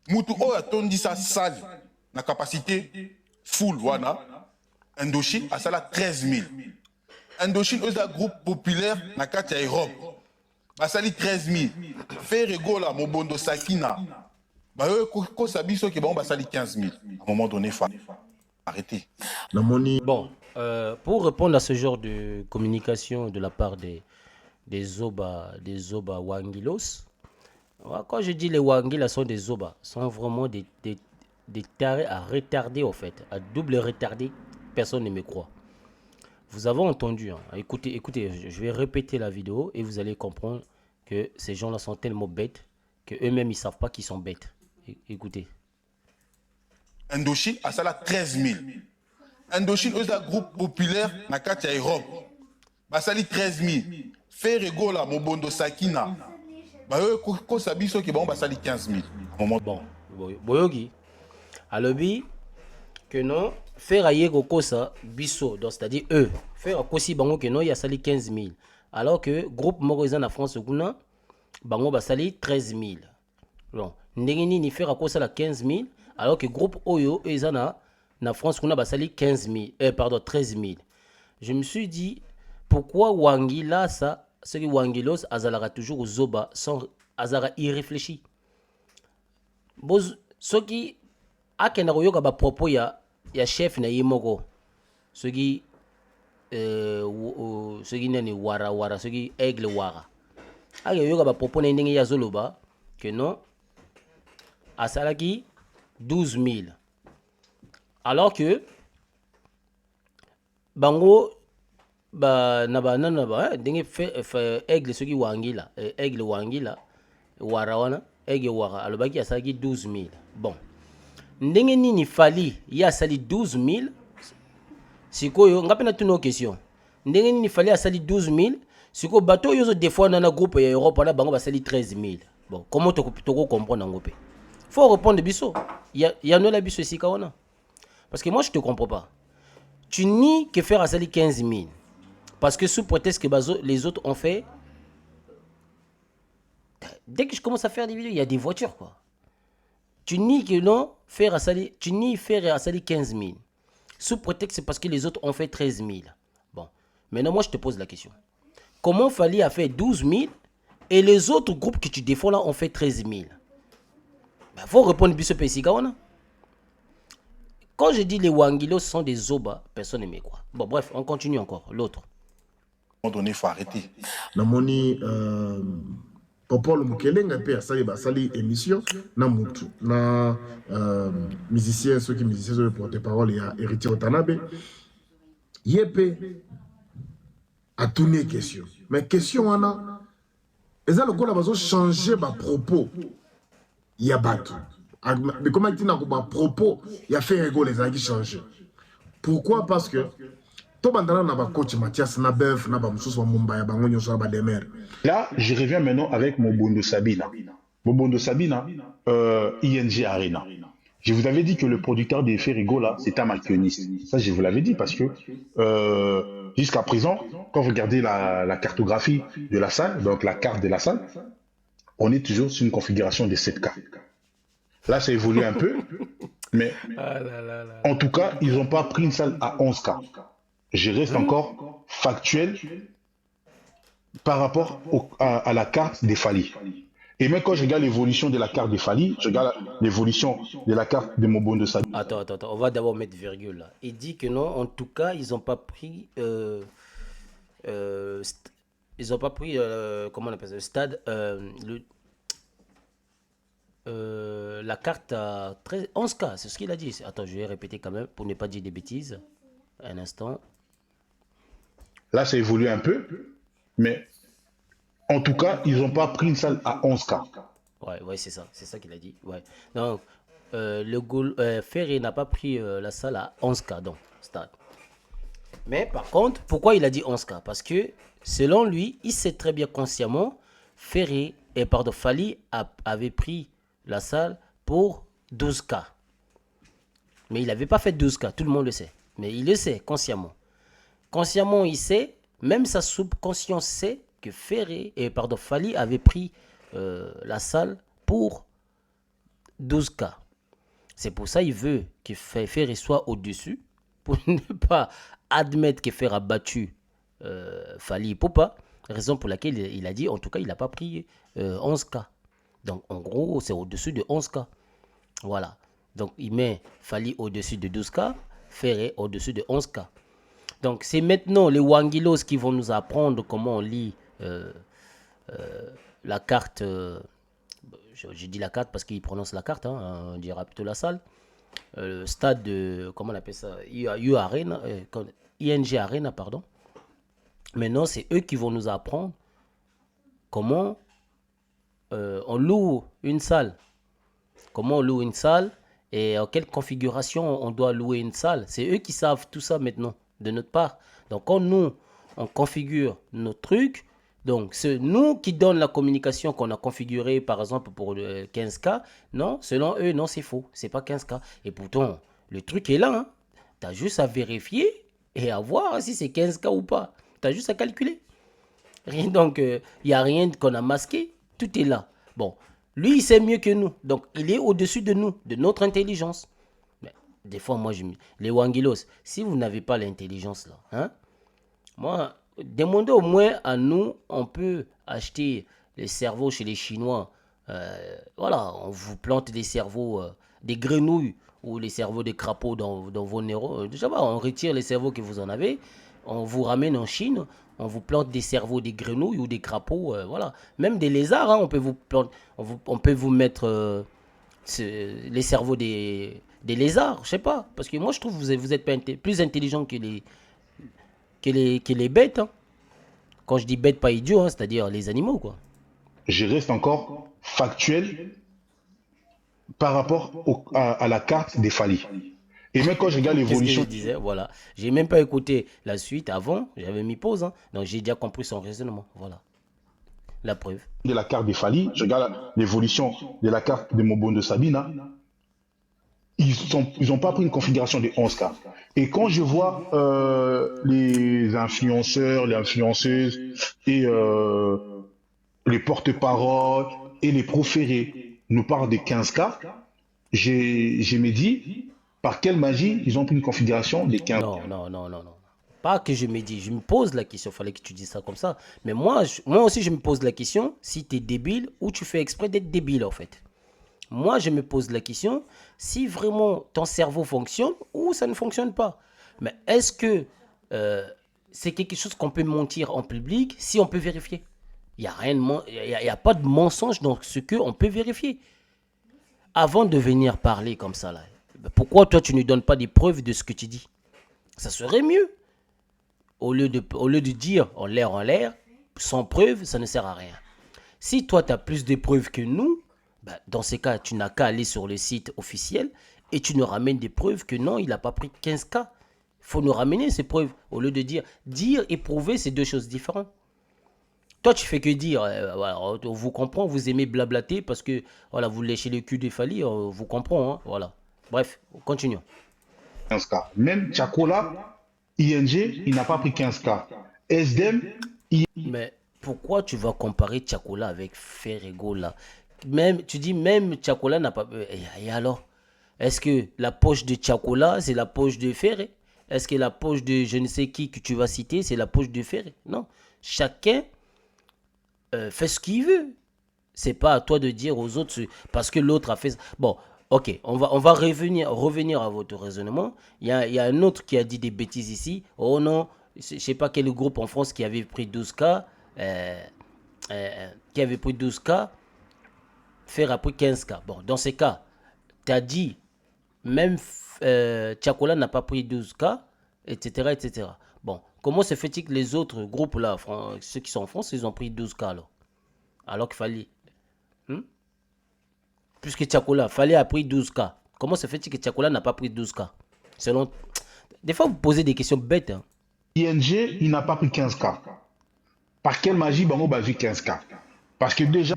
Mutu o atondi sa salle na capacité full wana Indochine a sala 13 000. Indochine est un groupe populaire na kati ya Europe. Basali 13 000. Fait rigola Mobondo Sakina. Bah eux ko sabiso ki bon basali 15 000. À un moment donné, faut arrêter. Bon, pour répondre à ce genre de communication de la part des Zoba Wangilos, quand je dis les Wangilas sont des Zoba, sont vraiment des tarés à retarder au fait, à double retarder, personne ne me croit. Vous avez entendu, hein, écoutez, je vais répéter la vidéo et vous allez comprendre que ces gens-là sont tellement bêtes qu'eux-mêmes ils ne savent pas qu'ils sont bêtes. Écoutez. Indochine a sala 13 000. Indochine est un groupe populaire na kati ya Europe. Basali 13 000. Fait rigola Mobondo Sakina. Bah eux ko sabiso ki bon basali 15 000. À un moment bon, boyogi. Alobi que non, faire ayer kokosa biso, donc c'est-à-dire eux, faire kosi bango que non, il y a sali 15 000. Alors que groupe Morizan en France, bango basali 13 000. Bon, ndengeni ni faire kosa la 15 000, alors que groupe Oyo, ezana na France, kuna basali 15 000, pardon, 13 000. Je me suis dit, pourquoi Wangila ça, ce qui Wangilos, Azalara toujours aux Zoba, sans Azara irréfléchi. Ce qui akenda koyoka ba propos ya chef na yimoko soki soki nani wara soki aigle wara ayoka ba propos na ndenge ya zoloba que non asalaki 12 000 alors que bango ba nana ba ndenge aigle soki wangila aigle wangila wara wana aigle wara alobaki asalaki 12 000 bon ndenge nini fali ya sali 12 000 sikoyo ngapi na tuno question ndenge nini fali ya sali 12 000 sikoyo bato yozo des fois na groupe ya Europe na bango basali 13 000 bon comment toko comprendre ngopé faut répondre biso ya no la biso sika wana parce que moi je te comprends pas tu nies que faire à sali 15 000 parce que sous prétexte que les autres ont fait dès que je commence à faire des vidéos il y a des voitures quoi. Tu nies que non, faire à Sali 15 000. Sous prétexte, c'est parce que les autres ont fait 13 000. Bon, maintenant moi je te pose la question. Comment Fali a fait 12 000 et les autres groupes que tu défends là ont fait 13 000? Il faut répondre biso Pesikawana. Quand je dis les Wangilos sont des Zoba, personne ne me croit. Bon, bref, on continue encore. L'autre. À un moment donné, il faut arrêter. Namoni Popol Mukelenga pe asali émission na mutu na musicien ceux qui musiciens le porte-parole ya Héritier Otanabe yepe a tourné question mais question wana eza lokola bazo changer ba propos ya bato mais comment dit na ko ba propos ya fait rigoler les qui changer pourquoi parce que là, je reviens maintenant avec Mobondo Sabina. Mobondo Sabina, ING Arena. Je vous avais dit que le producteur des Ferrigo, là, c'est un maquillonniste. Ça, je vous l'avais dit parce que jusqu'à présent, quand vous regardez la cartographie de la salle, donc la carte de la salle, on est toujours sur une configuration de 7K. Là, ça évolue un peu, mais en tout cas, ils n'ont pas pris une salle à 11K. Je reste encore factuel par rapport à la carte des Fali. Et même quand je regarde l'évolution de la carte des Fali, je regarde l'évolution de la carte de Mobondo Sabina. Attends, on va d'abord mettre virgule là. Il dit que non, en tout cas, ils n'ont pas pris... ils n'ont pas pris... comment on appelle ça? Le stade... la carte à 11K, c'est ce qu'il a dit. Attends, je vais répéter quand même pour ne pas dire des bêtises. Un instant. Là, ça évolue un peu, mais en tout cas, ils n'ont pas pris une salle à 11K. Ouais, c'est ça qu'il a dit. Ouais. Donc, Ferré n'a pas pris la salle à 11K, donc, stade. Mais par contre, pourquoi il a dit 11K? Parce que, selon lui, il sait très bien consciemment, Fali avait pris la salle pour 12K. Mais il n'avait pas fait 12K, tout le monde le sait. Mais il le sait consciemment. Consciemment, il sait, même sa subconscience sait que Fali avait pris la salle pour 12K. C'est pour ça qu'il veut que Ferry soit au-dessus, pour ne pas admettre que Ferry a battu Fally Ipupa, raison pour laquelle il a dit, en tout cas, il n'a pas pris 11K. Donc, en gros, c'est au-dessus de 11K. Voilà. Donc, il met Fally au-dessus de 12K, Ferry au-dessus de 11K. Donc, c'est maintenant les Wangilos qui vont nous apprendre comment on lit la carte. Je dis la carte parce qu'il prononce la carte, hein, on dira plutôt la salle. Le stade de, comment on appelle ça, ING Arena, pardon. Maintenant, c'est eux qui vont nous apprendre comment on loue une salle. Comment on loue une salle et en quelle configuration on doit louer une salle. C'est eux qui savent tout ça maintenant, de notre part. Donc, quand nous, on configure nos trucs, donc c'est nous qui donnons la communication qu'on a configurée, par exemple, pour le 15K. Non, selon eux, non, c'est faux. C'est pas 15K. Et pourtant, le truc est là. Hein. Tu as juste à vérifier et à voir si c'est 15K ou pas. Tu as juste à calculer. Donc, il n'y a rien qu'on a masqué. Tout est là. Bon, lui, il sait mieux que nous. Donc, il est au-dessus de nous, de notre intelligence. Mais, des fois, moi, les Wangilos, si vous n'avez pas l'intelligence là, hein, moi, demandez au moins à nous, on peut acheter les cerveaux chez les Chinois. Voilà, on vous plante des cerveaux, des grenouilles ou les cerveaux de crapauds dans vos neurones. Déjà, on retire les cerveaux que vous en avez, on vous ramène en Chine, on vous plante des cerveaux des grenouilles ou des crapauds, voilà. Même des lézards, hein, on peut vous planter, on peut vous mettre les cerveaux des lézards, je sais pas. Parce que moi, je trouve que vous êtes plus intelligent que les bêtes. Hein. Quand je dis bêtes, pas idiots, hein, c'est-à-dire les animaux, quoi. Je reste encore factuel par rapport à la carte des Fally. Et même quand je regarde Qu'est-ce que je l'évolution disais? Voilà. J'ai même pas écouté la suite avant. J'avais mis pause. Hein. Donc j'ai déjà compris son raisonnement. Voilà. La preuve. de la carte des Fally, je regarde l'évolution de la carte de Mobondo Sabina, ils ont pas pris une configuration de 11K. Et quand je vois les influenceurs, les influenceuses et les porte-paroles et les proférés nous parlent de 15K, je me dis, par quelle magie ils ont pris une configuration de 15K? Non. Pas que je me dis, je me pose la question, fallait que tu dises ça comme ça. Mais moi aussi, je me pose la question si tu es débile ou tu fais exprès d'être débile, en fait. Moi, je me pose la question si vraiment ton cerveau fonctionne ou ça ne fonctionne pas. Mais est-ce que c'est quelque chose qu'on peut mentir en public si on peut vérifier? Il n'y a, y a pas de mensonge dans ce qu'on peut vérifier. Avant de venir parler comme ça, là, pourquoi toi, tu ne donnes pas des preuves de ce que tu dis? Ça serait mieux. Au lieu de dire en l'air, sans preuve, ça ne sert à rien. Si toi, tu as plus de preuves que nous, bah, dans ces cas, tu n'as qu'à aller sur le site officiel et tu nous ramènes des preuves que non, il n'a pas pris 15K. Il faut nous ramener ces preuves. Au lieu de dire et prouver, c'est deux choses différentes. Toi, tu fais que dire, voilà, on vous comprend, vous aimez blablater parce que voilà, vous léchez le cul des Fally, on vous comprend. Hein, voilà. Bref, continuons. 15K. Même Chakola, ING, il n'a pas pris 15K. SDM, Mais pourquoi tu vas comparer Chakola avec Ferrego là? Même, tu dis même Chakola n'a pas... Et alors? Est-ce que la poche de Chakola, c'est la poche de Ferré? Est-ce que la poche de je ne sais qui que tu vas citer, c'est la poche de Ferré? Non. Chacun fait ce qu'il veut. C'est pas à toi de dire aux autres parce que l'autre a fait ça. Bon, ok, on va revenir à votre raisonnement. Il y a un autre qui a dit des bêtises ici. Oh non, je sais pas quel groupe en France qui avait pris 12K. Qui avait pris 12K. Faire après 15K. Bon, dans ces cas, tu as dit, même Chakola n'a pas pris 12K, etc., etc. Bon, comment se fait-il que les autres groupes là, ceux qui sont en France, ils ont pris 12K alors qu'il fallait... Puisque Chakola, fallait a pris 12K. Comment se fait-il que Chakola n'a pas pris 12K? Selon... Des fois, vous posez des questions bêtes. Hein. ING, il n'a pas pris 15K. Par quelle magie Bango a vu 15K? Parce que déjà...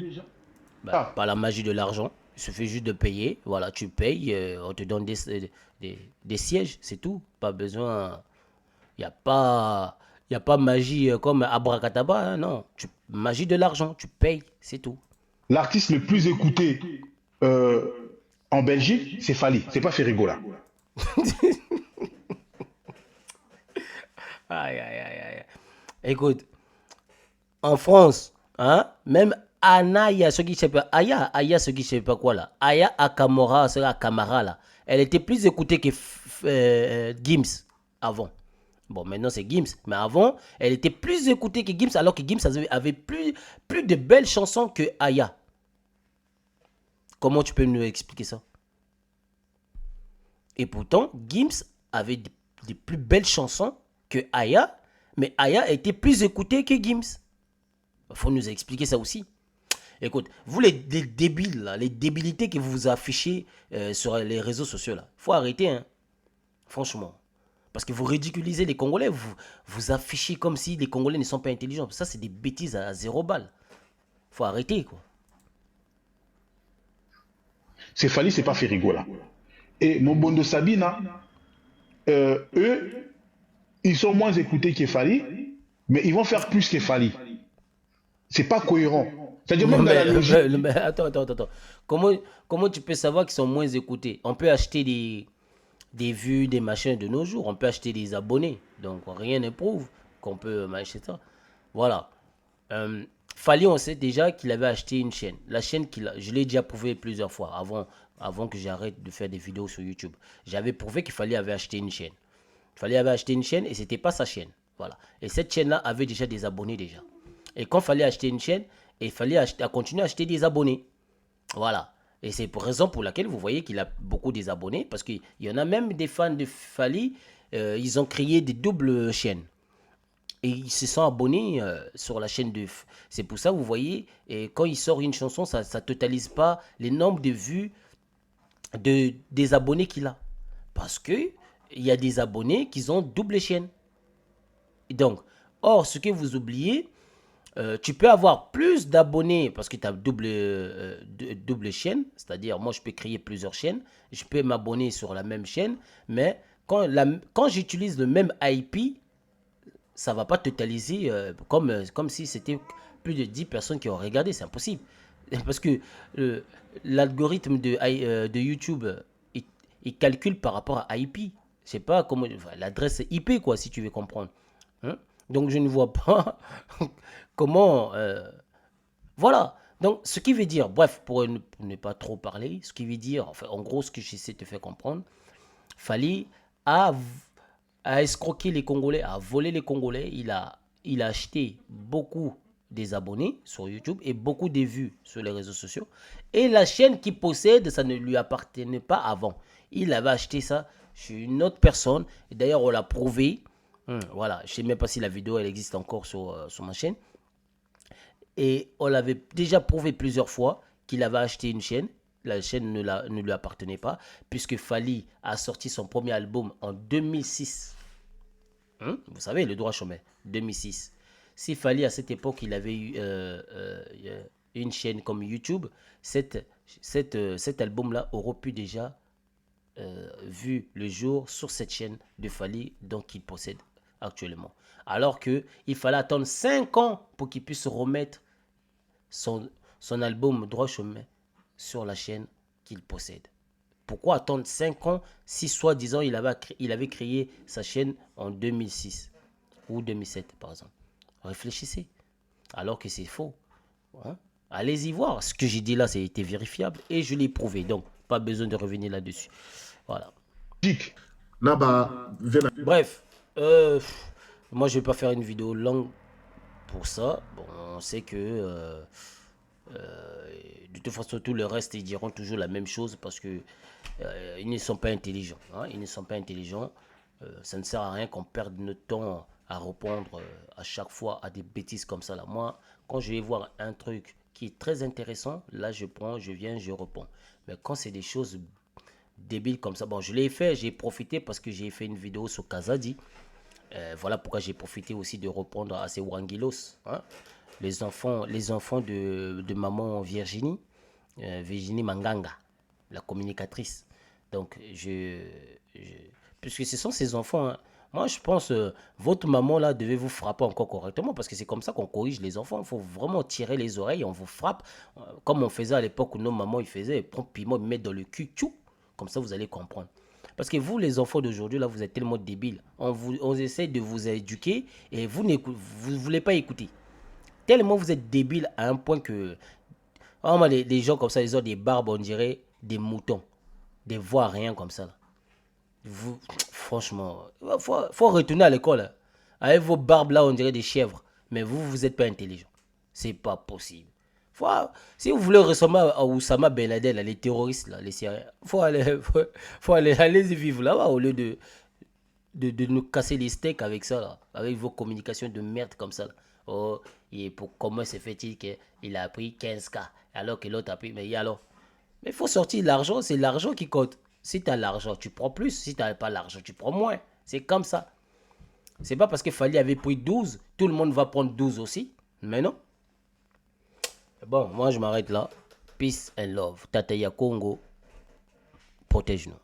Par la magie de l'argent. Il suffit juste de payer. Voilà, tu payes, on te donne des sièges, c'est tout. Pas besoin... Il n'y a pas magie comme Abracadabra, hein, non. Magie de l'argent, tu payes, c'est tout. L'artiste le plus écouté En Belgique, c'est Fali, c'est pas Ferrigola. Aïe, aïe, aïe, aïe. Écoute, en France, hein, même Anaya, ce qui ne sait pas, Aya, ce qui ne sait pas quoi là, Aya Akamora, c'est la Kamara là, elle était plus écoutée que Gims avant. Bon, maintenant c'est Gims, mais avant, elle était plus écoutée que Gims, alors que Gims avait plus de belles chansons que Aya. Comment tu peux nous expliquer ça? Et pourtant, Gims avait des plus belles chansons que Aya, mais Aya était plus écoutée que Gims. Il faut nous expliquer ça aussi. Écoute, vous les débiles, là, les débilités que vous affichez sur les réseaux sociaux, là, faut arrêter, hein, franchement. Parce que vous ridiculisez les Congolais, vous affichez comme si les Congolais ne sont pas intelligents. Ça, c'est des bêtises à 0 balle. Faut arrêter, quoi. C'est Fali, c'est pas Ferrigola. Et Mobondo Sabina, eux, ils sont moins écoutés que Fali, mais ils vont faire plus que Fali. C'est pas cohérent. C'est-à-dire Non, même dans la logique. mais attends. Comment tu peux savoir qu'ils sont moins écoutés? On peut acheter des vues, des machins de nos jours. On peut acheter des abonnés. Donc, rien ne prouve qu'on peut acheter ça. Voilà. Fali, on sait déjà qu'il avait acheté une chaîne. La chaîne je l'ai déjà prouvé plusieurs fois avant que j'arrête de faire des vidéos sur YouTube. J'avais prouvé qu'il fallait avait acheté une chaîne. Il fallait avait acheté une chaîne et c'était pas sa chaîne. Voilà. Et cette chaîne-là avait déjà des abonnés déjà. Et quand il fallait acheter une chaîne, il fallait continuer à acheter des abonnés. Voilà. Et c'est pour raison pour laquelle vous voyez qu'il a beaucoup des abonnés. Parce qu'il y en a même des fans de Fali. Ils ont créé des doubles chaînes. Et ils se sont abonnés sur la chaîne de... C'est pour ça, vous voyez, et quand il sort une chanson, ça ne totalise pas les nombres de vues des abonnés qu'il a. Parce que il y a des abonnés qui ont double chaîne. Et donc, or, ce que vous oubliez, tu peux avoir plus d'abonnés parce que tu as double chaîne. C'est-à-dire, moi, je peux créer plusieurs chaînes. Je peux m'abonner sur la même chaîne. Mais quand j'utilise le même IP, ça ne va pas totaliser comme si c'était plus de 10 personnes qui ont regardé. C'est impossible. Parce que l'algorithme de YouTube, il calcule par rapport à IP. Je sais pas comment... Enfin, l'adresse IP, quoi, si tu veux comprendre. Hein? Donc, je ne vois pas comment... voilà. Donc, ce qui veut dire, bref, pour ne pas trop parler, ce qui veut dire, enfin, en gros, ce que j'essaie de te faire comprendre, Fali a escroqué les Congolais, a volé les Congolais. Il a acheté beaucoup des abonnés sur YouTube et beaucoup de vues sur les réseaux sociaux. Et la chaîne qu'il possède, ça ne lui appartenait pas avant. Il avait acheté ça chez une autre personne. Et d'ailleurs, on l'a prouvé. Voilà, je ne sais même pas si la vidéo elle existe encore sur ma chaîne. Et on l'avait déjà prouvé plusieurs fois qu'il avait acheté une chaîne. La chaîne ne lui appartenait pas, puisque Fali a sorti son premier album en 2006. Vous savez, le droit chemin, 2006. Si Fali, à cette époque, il avait eu une chaîne comme YouTube, cet album-là aurait pu déjà vu le jour sur cette chaîne de Fali donc qu'il possède actuellement. Alors qu'il fallait attendre 5 ans pour qu'il puisse remettre son album Droit Chemin sur la chaîne qu'il possède. Pourquoi attendre 5 ans si soi-disant il avait créé sa chaîne en 2006 ou 2007 par exemple? Réfléchissez. Alors que c'est faux. Hein? Allez-y voir. Ce que j'ai dit là, ça a été vérifiable et je l'ai prouvé. Donc, pas besoin de revenir là-dessus. Voilà. Bref, moi je vais pas faire une vidéo longue pour ça. Bon, on sait que de toute façon tout le reste ils diront toujours la même chose parce que ils ne sont pas intelligents. Hein, ils ne sont pas intelligents. Ça ne sert à rien qu'on perde notre temps à répondre à chaque fois à des bêtises comme ça là. Moi, quand je vais voir un truc qui est très intéressant, là je viens, je réponds. Mais quand c'est des choses débile comme ça. Bon, je l'ai fait, j'ai profité parce que j'ai fait une vidéo sur Kazadi. Voilà pourquoi j'ai profité aussi de répondre à ces Wangilos. Hein? Les enfants de maman Virginie, Virginie Manganga, la communicatrice. Donc, puisque ce sont ces enfants, hein, Moi, je pense votre maman là devait vous frapper encore correctement parce que c'est comme ça qu'on corrige les enfants. Il faut vraiment tirer les oreilles, on vous frappe. Comme on faisait à l'époque où nos mamans ils faisaient, prendre piment, ils mettent dans le cul, tchou. Comme ça, vous allez comprendre. Parce que vous, les enfants d'aujourd'hui, là, vous êtes tellement débiles. On essaie de vous éduquer et vous ne voulez pas écouter. Tellement vous êtes débiles à un point que... Vraiment, les gens comme ça, ils ont des barbes, on dirait des moutons. Des voix rien comme ça. Là. Vous, franchement, faut retourner à l'école. Hein. Avec vos barbes là, on dirait des chèvres. Mais vous n'êtes pas intelligent. C'est pas possible. Si vous voulez ressembler à Oussama Ben Laden, là, les terroristes, là, les Syriens, faut aller, allez-y vivre là-bas au lieu de nous casser les steaks avec ça, là, avec vos communications de merde comme ça. Là. Oh, et comment se fait-il qu'il a pris 15K alors que l'autre a pris, mais alors, mais il faut sortir l'argent, c'est l'argent qui compte. Si tu as l'argent, tu prends plus. Si tu n'as pas l'argent, tu prends moins. C'est comme ça. C'est pas parce que Fali avait pris 12, tout le monde va prendre 12 aussi. Mais non. Bon, moi je m'arrête là. Peace and love. Tataya Congo, protège-nous.